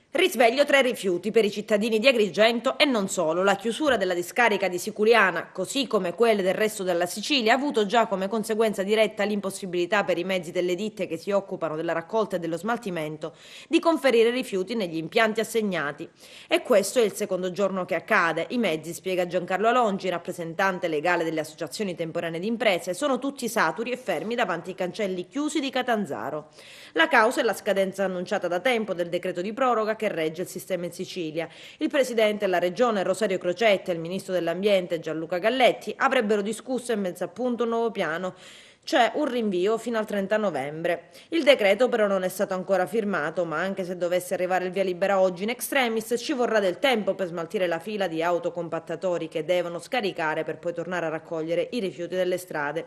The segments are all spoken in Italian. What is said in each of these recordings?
Risveglio tra i rifiuti per i cittadini di Agrigento e non solo. La chiusura della discarica di Siculiana, così come quelle del resto della Sicilia, ha avuto già come conseguenza diretta l'impossibilità per i mezzi delle ditte che si occupano della raccolta e dello smaltimento di conferire rifiuti negli impianti assegnati. E questo è il secondo giorno che accade. I mezzi, spiega Giancarlo Alongi, rappresentante legale delle associazioni temporanee di imprese, sono tutti saturi e fermi davanti ai cancelli chiusi di Catanzaro. La causa è la scadenza annunciata da tempo del decreto di proroga che regge il sistema in Sicilia. Il presidente della regione Rosario Crocetta e il ministro dell'ambiente Gianluca Galletti avrebbero discusso e messo a punto un nuovo piano, cioè un rinvio fino al 30 novembre. Il decreto però non è stato ancora firmato, ma anche se dovesse arrivare il via libera oggi in extremis, ci vorrà del tempo per smaltire la fila di autocompattatori che devono scaricare per poi tornare a raccogliere i rifiuti delle strade.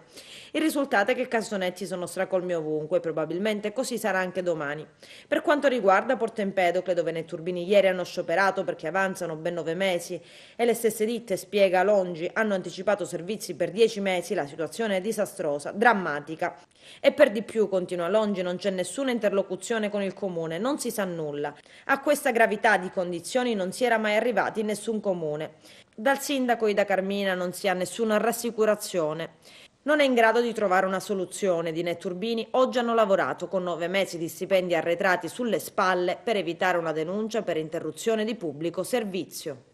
Il risultato è che cassonetti sono stracolmi ovunque, probabilmente così sarà anche domani. Per quanto riguarda Porto Empedocle, dove nei turbini ieri hanno scioperato perché avanzano ben 9 mesi e le stesse ditte, spiega Longi, hanno anticipato servizi per 10 mesi, la situazione è disastrosa, drammatica. E per di più, continua Longi, non c'è nessuna interlocuzione con il comune, non si sa nulla. A questa gravità di condizioni non si era mai arrivati in nessun comune. Dal sindaco Ida Carmina non si ha nessuna rassicurazione. Non è in grado di trovare una soluzione. Di Netturbini oggi hanno lavorato con 9 mesi di stipendi arretrati sulle spalle per evitare una denuncia per interruzione di pubblico servizio.